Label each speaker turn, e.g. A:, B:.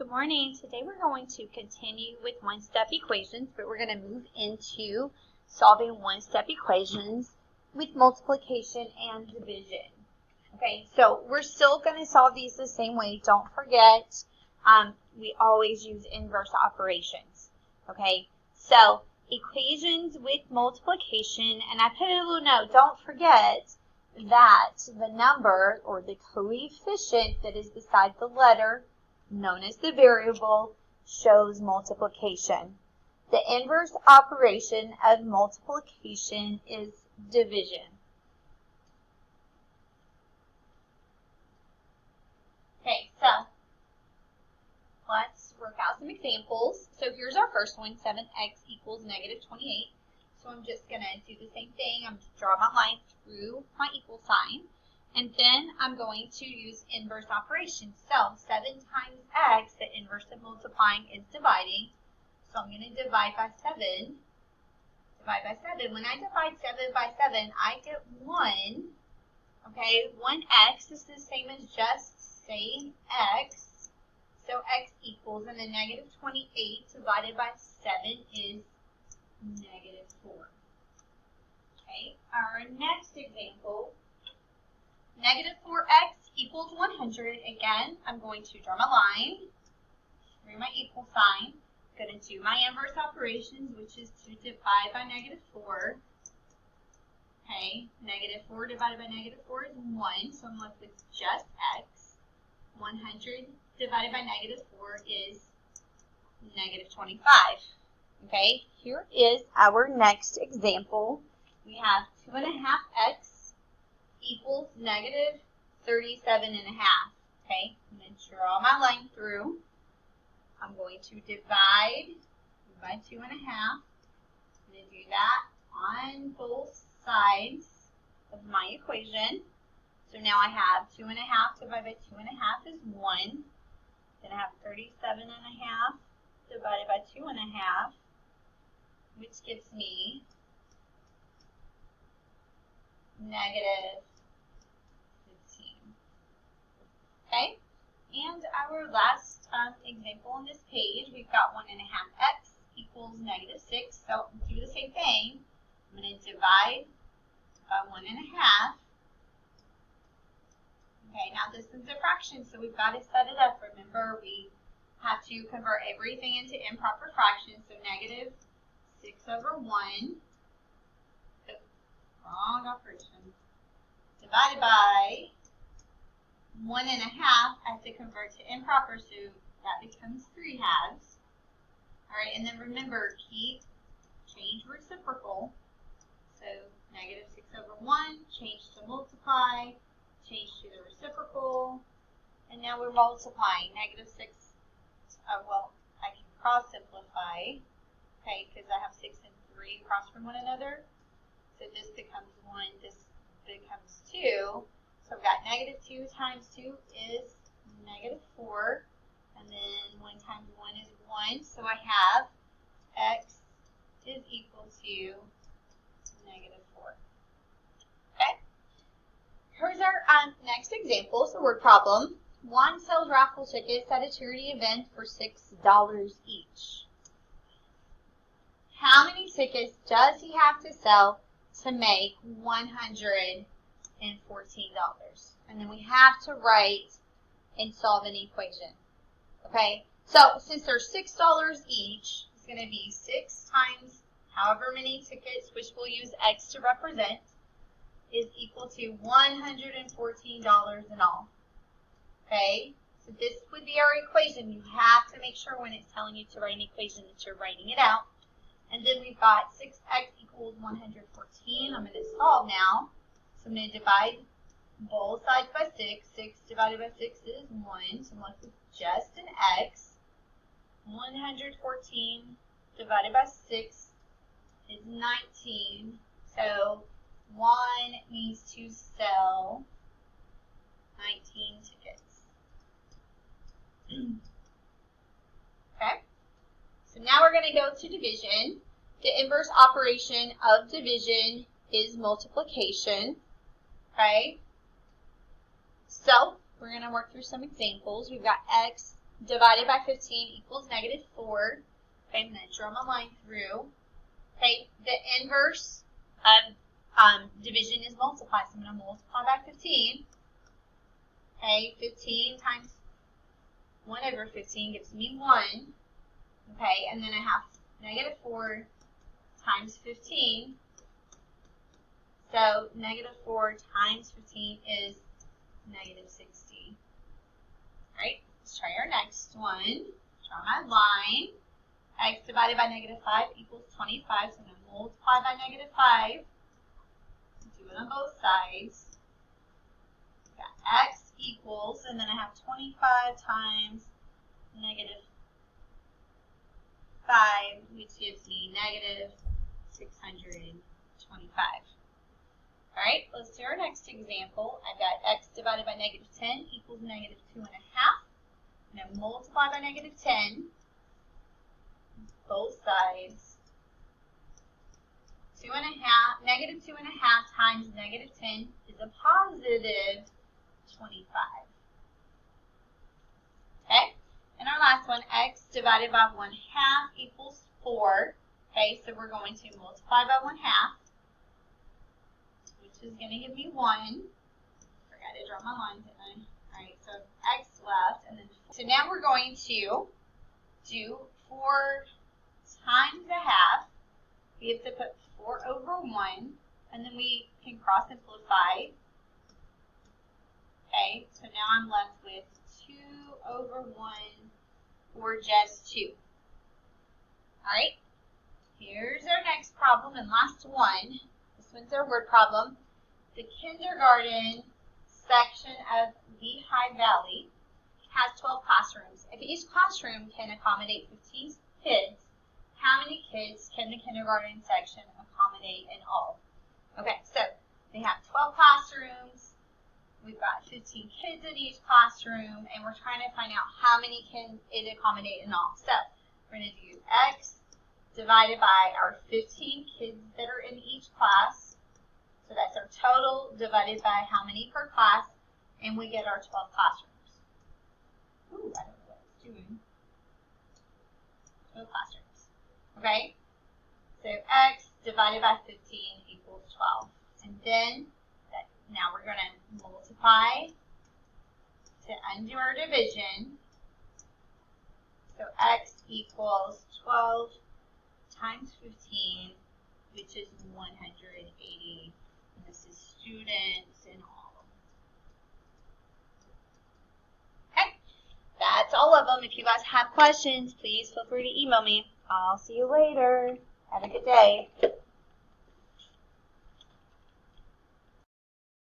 A: Good morning. Today we're going to continue with one-step equations, but we're going to move into solving one-step equations with multiplication and division. Okay, so we're still going to solve these the same way. Don't forget, we always use inverse operations. Okay, so equations with multiplication, and I put a little note, don't forget that the number or the coefficient that is beside the letter, known as the variable, shows multiplication. The inverse operation of multiplication is division. Okay, so let's work out some examples. So here's our first one, 7x equals negative 28. So I'm just going to do the same thing. I'm going to draw my line through my equal sign. And then I'm going to use inverse operations. So 7 times x, the inverse of multiplying is dividing. So I'm going to divide by 7. Divide by 7. When I divide 7 by 7, I get 1. Okay, 1x is the same as just saying x. So x equals, and then negative 28 divided by 7 is negative 4. Okay, our next example, negative 4x equals 100. Again, I'm going to draw my line through my equal sign. I'm going to do my inverse operations, which is to divide by negative 4. Okay, negative 4 divided by negative 4 is 1, so I'm left with just x. 100 divided by negative 4 is negative 25. Okay, here is our next example. We have 2.5x equals negative 37.5. Okay, I'm going to draw my line through. I'm going to divide by 2.5. I'm going to do that on both sides of my equation. So now I have 2.5 divided by 2.5 is 1. Then I have 37.5 divided by 2.5, which gives me negative 15. Okay, and our last example on this page, we've got 1.5x equals negative 6. So do the same thing. I'm going to divide by 1.5. Okay, now this is a fraction, so we've got to set it up. Remember, we have to convert everything into improper fractions. So negative 6 over 1, wrong operation, divided by 1.5, I have to convert to improper, so that becomes 3 halves. Alright, and then remember, change reciprocal. So negative 6 over 1, change to multiply, change to the reciprocal, and now we're multiplying. Negative 6, well, I can cross simplify, okay, because I have 6 and 3 across from one another. So this becomes 1, this becomes 2. So I've got negative 2 times 2 is negative 4, and then 1 times 1 is 1. So I have x is equal to negative 4. Okay? Here's our next example. It's a word problem. Juan sells raffle tickets at a charity event for $6 each. How many tickets does he have to sell to make $114? And then we have to write and solve an equation. Okay, so since they're $6 each, it's going to be 6 times however many tickets, which we'll use x to represent, is equal to $114 in all. Okay, so this would be our equation. You have to make sure when it's telling you to write an equation that you're writing it out. And then we've got 6x equals 114. I'm going to solve now. So I'm going to divide both sides by 6. 6 divided by 6 is 1. So I'm left with just an x. 114 divided by 6 is 19. So Juan needs to sell 19 tickets. Okay. So now we're going to go to division. The inverse operation of division is multiplication. Okay. So we're going to work through some examples. We've got x divided by 15 equals negative 4. Okay, I'm going to draw my line through. Okay, the inverse of division is multiply, so I'm going to multiply by 15. Okay, 15 times 1 over 15 gives me 1. Okay, and then I have negative 4 times 15. So negative 4 times 15 is negative 60. Alright, let's try our next one. Draw my line. X divided by negative 5 equals 25. So I'm going to multiply by negative 5. Do it on both sides. Got X equals, and then I have 25 times negative 5, which gives me negative 625. Alright, let's do our next example. I've got X divided by negative 10 equals negative 2.5. I'm going to multiply by negative 10, both sides. Negative 2.5 times negative 10 is a positive 25. Okay, and our last one, X divided by 1/2 equals 4. Okay, so we're going to multiply by 1/2, which is going to give me 1. Forgot to draw my line, didn't I? Alright, so X left, and then so now we're going to do 4 times 1/2. We have to put 4 over 1, and then we can cross simplify. Okay, so now I'm left with 2 over 1, or just 2. Alright, here's our next problem and last one. This one's our word problem. The kindergarten section of Lehigh Valley has 12 classrooms. If each classroom can accommodate 15 kids, how many kids can the kindergarten section accommodate in all? Okay, so they have 12 classrooms. We've got 15 kids in each classroom, and we're trying to find out how many can it accommodate in all. So we're going to do X divided by our 15 kids that are in each class. So that's our total divided by how many per class, and we get our 12 classrooms. Ooh, I don't know what it's doing. 12 classrooms. Okay? So X divided by 15 equals 12. And then, now we're going to multiply to undo our division. So X equals 12 times 15, which is 180. And this is students and all. Okay, that's all of them. If you guys have questions, please feel free to email me. I'll see you later. Have a good day.